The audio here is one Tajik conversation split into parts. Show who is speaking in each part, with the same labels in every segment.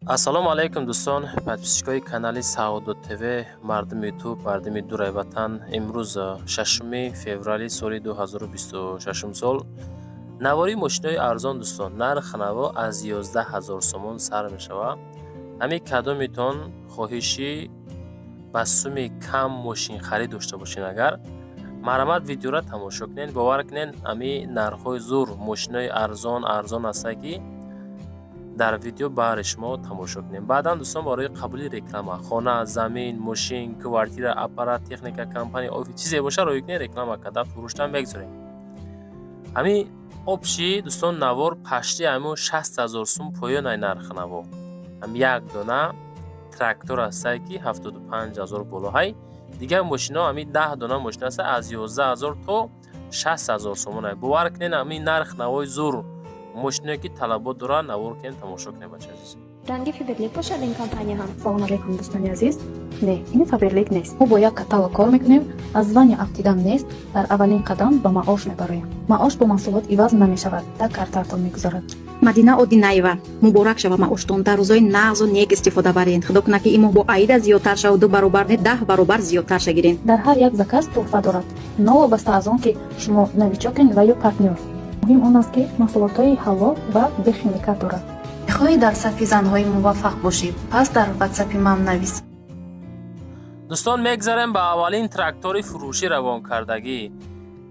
Speaker 1: ассалому алайкум дӯстон, подписчикои канали Саудо ТВ, мардуми ютуб, мардуми дурай ватан. Имрӯз 6 феврали соли 2026 сол навори мошинои арзон дӯстон, нарх наво аз 11 000 сомон сар мешавад. ҳамин кадометон хоҳиши ба суми кам мошин харид дошта бошед, агар марамат видеоро тамошо кунед, бовар кунед ами нархҳои зур мошинои арзон ҳастанд ки дар видео баъри шумо тамошо кунем. Баъдан дӯстон барои қабули реклама, хона, замин, мошин, квартира, аппарат, техника, компания, офис чизе боша роҳӣ кунед, реклама карда фурӯштан мегузорем. ҳамин обши дӯстон навор пашти ҳамон 60 000 сум поёнаи нарх наво. ҳам як дона трактор ҳастае ки 75 000 болоҳай. Дигар мошино ҳамин 10 дона мошина аста аз 11 000 то 60 000 сомонай. Бовар кунед ҳамин нарх навои зур мошиное ки талабот дорад, навор кунем, тамошо кунем бача азиз.
Speaker 2: ранги фаберлик бошад ин компания ҳам.
Speaker 3: салом алайкум дӯстони азиз. Не, ин фаберлик нест. мо бо як каталог кор мекунем. аз вани афтидан нест, дар аввалин қадам ба маош мебароем. маош бо маҳсулот иваз намешавад, так картартон мегузарад.
Speaker 4: Мадина Одинаева, муборак шава маоштон. Дар рӯзои нағзу нек истифода баред. Худо кунад ки ин моҳ бо аида зиёдтар шаву 2 баробар не 10 баробар зиёдтар шагирен.
Speaker 3: дар ҳар як заказ туҳфа дорад, новобаста аз он ки шумо новичокин ва ё партнёр. муҳим он аст ки маҳсулотҳои ҳалол ва бехимикат дорад. мехоҳӣ дар сафи занҳои муваффақ бошӣ, пас дар ватсапи ман навис.
Speaker 1: дӯстон мегзарем ба аввалин трактори фурӯшӣ равонкардагӣ.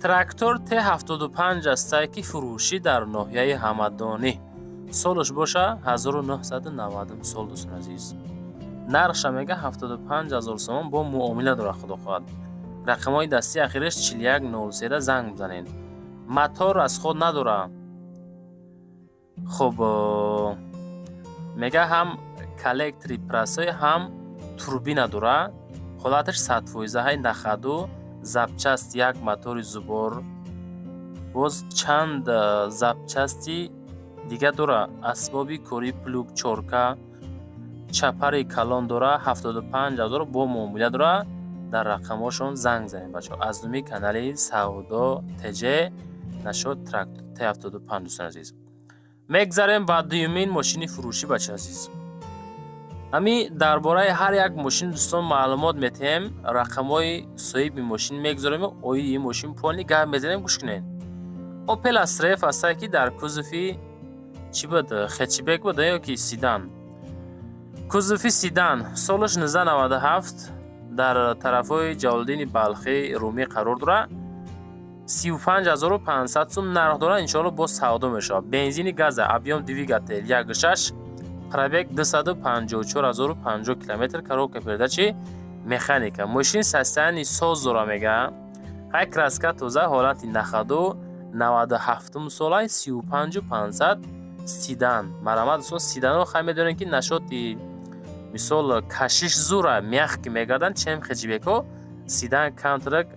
Speaker 1: трактор Т75 ҳастае ки фурӯшӣ дар ноҳияи ҳамадонӣ. солаш боша 1990 сол дӯстон азиз. нархша мега 75 000 сомон бо муомила дора худо хоҳад. рақамҳои дастии ахираш 4103 занг бизанед. мотор аз худ надора. хуб мега ҳам коллектори прасои ҳам турбина дора. ҳолаташ 100%ҳай нахаду запчаст, як мотори зубор, боз чанд запчасти дига дора. асбоби кори плуг, чорка, чапари калон дора. 75 000 бо муомила дора. дар рақамҳошон занг занед бачаҳо. аз думи канали Саудо ТЖ нашод трактор Т75 дӯстон азиз. мегзарем ба дуюмин мошини фурӯшӣ бача азиз. ҳами дар бораи ҳар як мошин дӯстон маълумот метиҳем, рақамҳои соҳиби мошин мегзорем, оиди ин мошин полни гап мезанем, гӯш кунед. Opel Astra ҳастае ки дар кузуфи чӣ буд, хэтчбек буд ё ки седан. кузуфи седан, солаш 1997, дар тарафҳои Ҷалолиддини Балхи Румӣ қарор дорад. 35 500 сум нарх дорад. иншоалло боз савдо мешавад. бензини газа, объем двигатель 1.6, пробег 254 050 км, коробка передачи механика. мошин состоянии соз дора мега. ҳай краска тоза, ҳолати нахаду 97 солай, 35 500 седан. марамат дӯстон седанҳо хай медонем ки нашоти мисол кашиш зура мягки мегарданд, чем хэтчбекҳо седан камтарак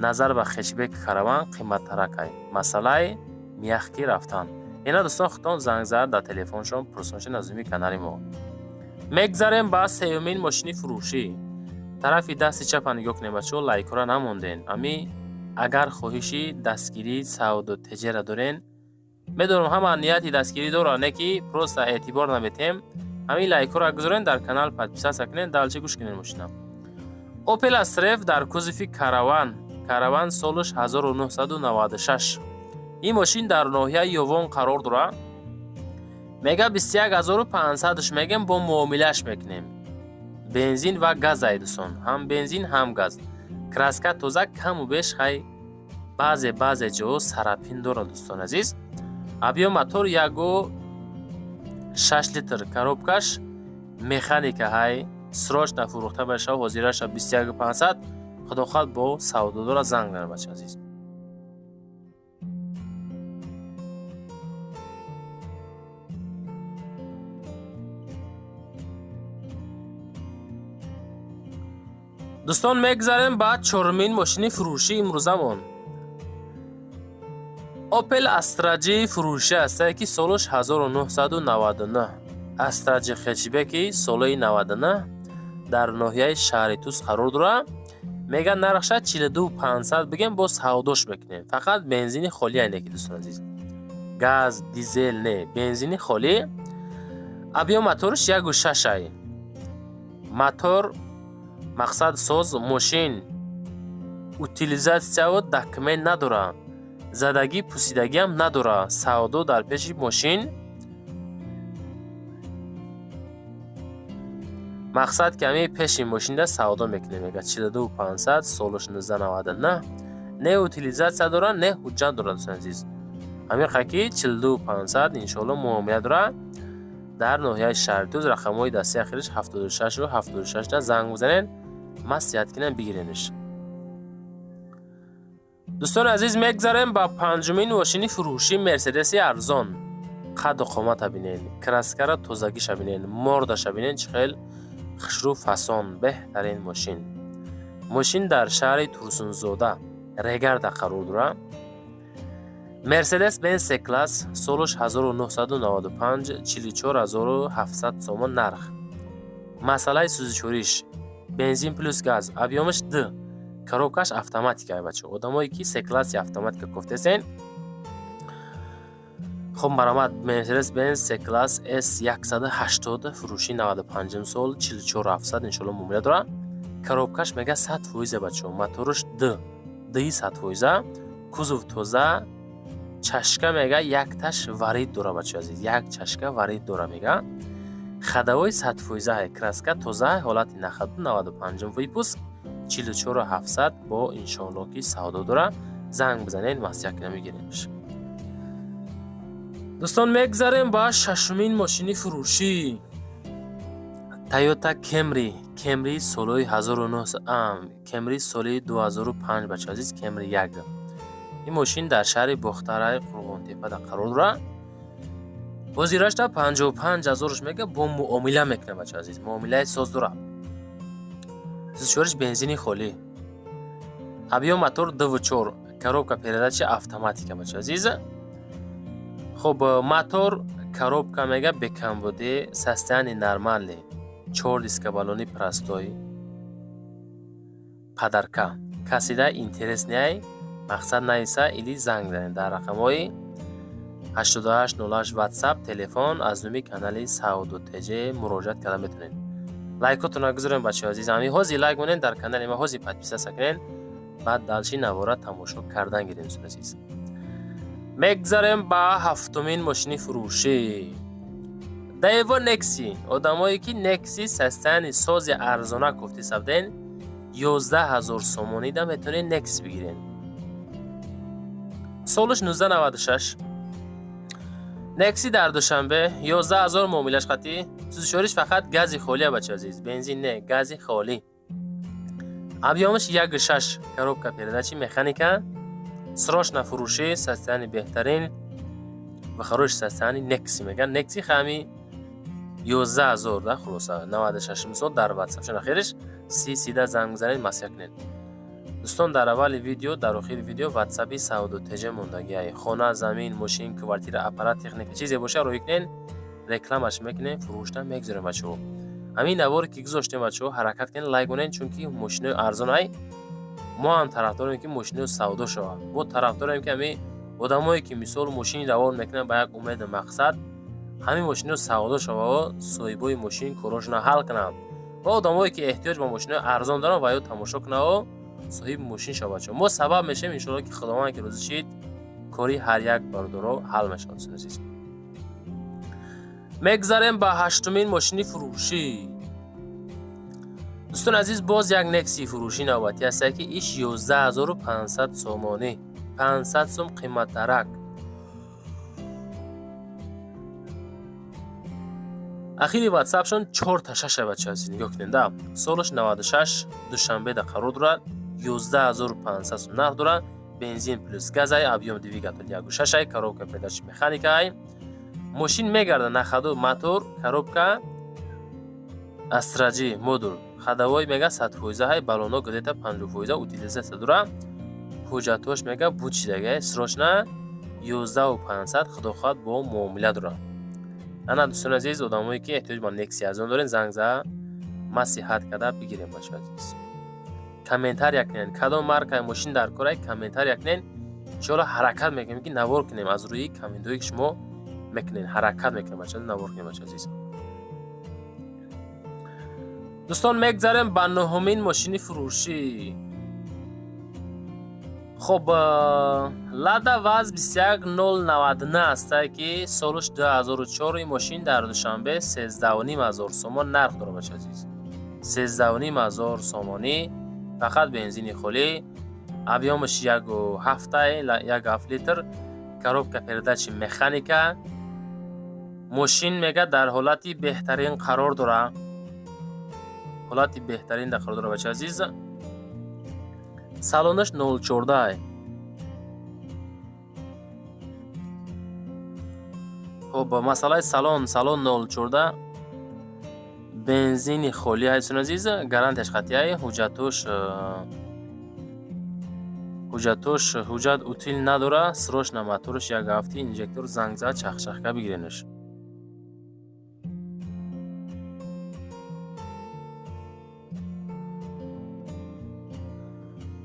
Speaker 1: назар ба хэтчбек караван қиматтаракай. масъалаи мягки рафтан. ина дӯстон худтон занг зад дар телефоншон пурсонши назуми канали мо. мегзарем ба сеюмин мошини фурӯшӣ. тарафи дасти чапа нигоҳ кунем бачаҳо, лайкора намонден. ами агар хоҳиши дастгирии Саудо ТЖ-ра дорен, медонам ҳама нияти дастгирӣ дорад, не ки просто эътибор наметем. ҳамин лайкора гузорен, дар канал подписатсия кунен, далчи гӯш кунен мошина. Opel Astra дар кузуфи караван солаш 1996. ин мошин дар ноҳияи Ёвон қарор дорад. мега 21 500 мегем, бо муомилааш мекунем. бензин ва газай дӯстон, ҳам бензин ҳам газ. краска тоза, каму беш хай баъзе ҷо сарапин дорад дӯстон азиз. объем мотор 1.6 литр, коробкаш механика ҳай срочно фурӯхта мешавад. ҳозираша 21 500. худо хоҳад бо савдодора занг занед бача азиз. дӯстон мегзарем ба чормин мошини фурӯшӣ имрӯзамон. Opel Astra G фурӯшӣ ҳастае ки солаш 1999. Astra G хэтчбеки солаи 99 дар ноҳияи шаҳри Туз қарор дорад. мега нархша 42 500 бигем, боз савдош мекунем. фақат бензини холӣ айне ки дӯстон азиз. газ, дизел не, бензини холӣ. Объем моторш 1.6. Мотор мақсад соз мошин утилизатсия документ надора. Задаги пусидаги ҳам надора. Савдо дар пеши мошин. мақсад ки ҳамаи пеши мошинда савдо мекунем. мега 42500 солаш 1999. Не утилизатсия дора, не ҳуҷҷат дора. дӯстон азиз, ҳамин хаки 42500 иншоалло муомила дора. дар ноҳияи шаҳритӯз рақамҳои дастии ахириш 76 ва 76 да занг бизанен. маслиҳат кинам бигиренш. дӯстони азиз, мегзарем ба панҷумин мошини фурӯши мерседеси арзон. қадду қомата бинен, краскара тозагиша бинен, мордаша бинен, чӣ хел хушрӯ фасон, беҳтарин мошин. мошин дар шаҳри Турсунзода, Регарда қарор дорад. Mercedes Benz C-Class солаш 1995 44700 сомон нарх. Масъалаи сӯзишвориш бензин плюс газ, объемаш D, коробкаш автоматика бача. Одамое ки C-Class автоматика кофтесен. خب برآمد Mercedes Benz C-Class S180 فروشی 95 سال 44700 انشالله ممکنه داره. коробкаш мега 100% бача. моторш D 100%. кузов тоза. чашка мега якташ варид дора бача азиз. як чашка варид дора мега. хадавои 100% краска тоза ҳолати нахаду 95 выпуск 44700 бо иншоалло ки савдо дора. занг бизанед масъя кина мегиремш. дӯстон мегзарем ба шашумин мошини фурӯшӣ. Toyota Camry. Camry соли 1900 Camry соли 2005 бача азиз. Camry 1. این ماشین در شهر بخترای قرغن‌تپه در قرار داره. بازیراش تا 55000 میگه با معامله میکنه بچه عزیز. معامله ساز داره. سوزشورش بنزینی خالی. объем мотор 2.4. коробка передач автоматика бача عزیز. خب мотор коробка میگه бекамбуди состояние нормальное. 4 диска баллони простой. подарка. касида интереснее. мақсад наиса или занг занед дар рақамҳои 8808 WhatsApp телефон аз номи канали Сауду ТЖ муроҷиат карда метавонед. лайкотона гузорем бачаҳо азиз. ҳами ҳози лайк монед дар канали ма ҳози подписа сакнен. баъд далши навора тамошо кардан гирем дӯстон азиз. мегзарем ба ҳафтумин мошини фурӯшӣ. Daewoo Nexi. одамое ки Nexi состояние сози арзона кофти сабден 11000 сомонӣ да метавонед Nexi бигирен. солаш 1996. Nexi дар душанбе 11000 муомилаш хати. сӯзишвориш фақат гази холия бача азиз. бензин не, гази холӣ. объемаш 1.6. коробка передачи механика. срочна фурӯшӣ, состояние беҳтарин ва хорош состояние Nexi меган. Nexi хами 11000 да хулоса 96 мисол дар WhatsApp шон ахириш 30 занг занед масъя кунед. дӯстон дар аввали видео, дар охири видео WhatsApp-и Сауду ТЖ мондагиаи хона, замин, мошин, квартира, аппарат, техника чизе боша роҳӣ кунед, рекламаш мекунед, фурӯшта мегзорем бачаҳо. ҳамин навори ки гузоштем бачаҳо ҳаракат кунед, лайк конед, чунки мошинои арзон ай мо ҳам тарафдорем ки мошинои савдо шавад. мо тарафдорем ки ҳамин одамое ки мисол мошини равон мекунанд ба як умеду мақсад, ҳамин мошинои савдо шавад, соҳибои мошин корашона ҳал кунанд. ва одамое ки эҳтиёҷ ба мошинои арзон доранд ва ё тамошо кунанд, соҳиб мошин шавад. мо сабаб мешавем иншоалло ки худованд ки рӯзи шид кори ҳар як бародаро ҳал мешавад. азиз, мегзарем ба ҳаштумин мошини фурӯшӣ. дӯстон азиз, боз як Nexi фурӯшӣ навбатӣ аст ки иш 11500 сомонӣ, 500 сом қиматтарак. ахири WhatsApp-шон 4 та 6 бача аст. нигоҳ кунед да. солаш 96 душанбе да қарор дорад. 11500 сом нарх дорад. бензин плюс газай, объем двигатель 1.6, коробка передачи механикай. мошин мегарда нахаду мотор, коробка астраҷи модул. хадавои мега 100%, баллоно где-то 50% утилизация дорад. ҳуҷҷатош мега буд шидагай, срочна 11500 худохоҳад бо муомила дорад. ана дӯстон азиз, одамое ки эҳтиёҷ ба Nexi арзон дорен, занг за масиҳат карда бигирем бача азиз. комментария кунед, кадом маркаи мошин дар корай, комментария кунед. иншоалло ҳаракат мекунем ки навор кунем аз рӯи комментҳое ки шумо мекунед. ҳаракат мекунем бача, навор кунем бача азиз. دوستان میگذاریم به نهمین ماشین فروشی. خب لادا واز 21099 است که سالش 2004 این ماشین در دوشنبه 13,500 سومان نرخ داره بچه عزیز. 13,500 سومانی فقط بنزین خالی، ابیامش 1.7 لیتر، коробка передач مکانیکا. ماشین میگه در حالتی بهترین قرار داره، حالتی بهترین در قرار داره بچه عزیز. سالنش 014. خب مسئله سالن 014 بنزین خالی هستون عزیز. گارانتیش خطی های حجت اوتیل نداره. سروش نماتورش 1 هفته اینجکتور زنگ زد چخچخکه بگیرینش.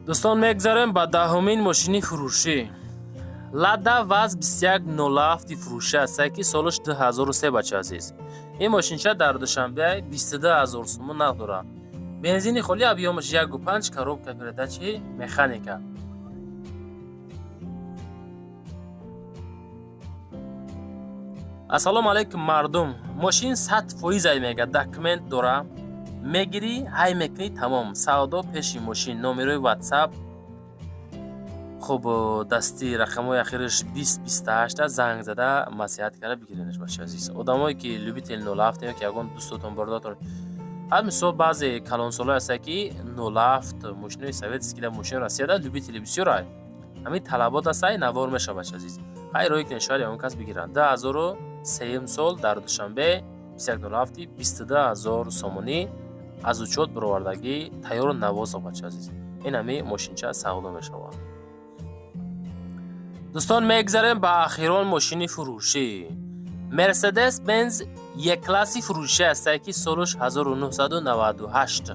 Speaker 1: دوستان میگذاریم به دهمین ماشین فروشی. لادا واز 2107 فروشی است که سالش 2003 بچه عزیز. این ماشینچه در دوشنبه 22,000 سومون نرخ داره. بنزین خالی، ابیامش 1.5، коробка передач مکانیکا. السلام علیکم مردم. ماشین 100% میگه داکومنت داره، میگیری های میکنی تمام. سودا پیش ماشین. نمره واتساپ خب دستی رقمای اخیرش 2028 زنگ زده مسیحت کرده بگیرینش بچه عزیز. آدمایی که لوبیتل 07 که اگون دوستتون برداتون حد مثلا بعضی کلانسولا هست که 07 ماشین سویت که ماشین رسیده لوبیتل بسیار های همین طلبات هست نوار میشه بچه عزیز. های روی که نشاید اون کس بگیرن. 2003 سال در دوشنبه 2107 22,000 سومانی از اوچوت برآوردگی تیار نواز بچه عزیز. این همی ماشینچه سودا میشه. دوستان میگذاریم به اخیران ماشین فروشی. مرسدس بنز یک کلاسی فروشی است که سالش 1998.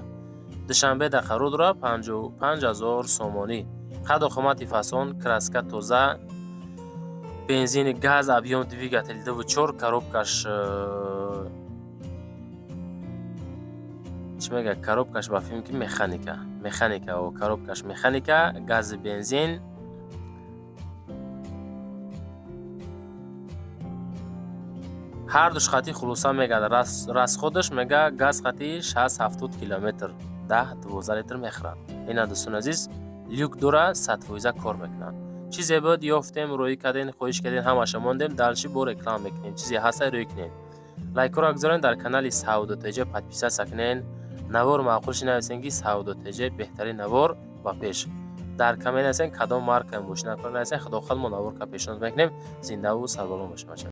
Speaker 1: دوشنبه در قرار داره 55,000 سومانی. قد و قامت فسون کراسکا توزه، بنزین گاز، ابیام دویگاتل 2.4، коробкаш چی میگه коробкаш با فیلم که مکانیکا و коробкаш مکانیکا، گاز، بنزین. هر دوش خطی خلوصا میگه راست خودش میگه گاز خطی 60-70 کیلومتر 10-12 لیتر میخورد. اینا دوستان عزیز لیوک دوره 100% کار میکنن. چیزی بود یافتیم روی کردین خواهش کردین همش موندیم دالچی بو رکلام میکنیم. چیزی هست روی کنین لایک رو اگذارین در کانال سعود تج پادپیسا سکنین. نوار معقولش نویسین سعود تج بهترین نوار با پیش. در کامنت هستین کدام مارک ماشین کنین هستین خدا خود منور که پیشنهاد میکنیم. زنده و سربلند باشید.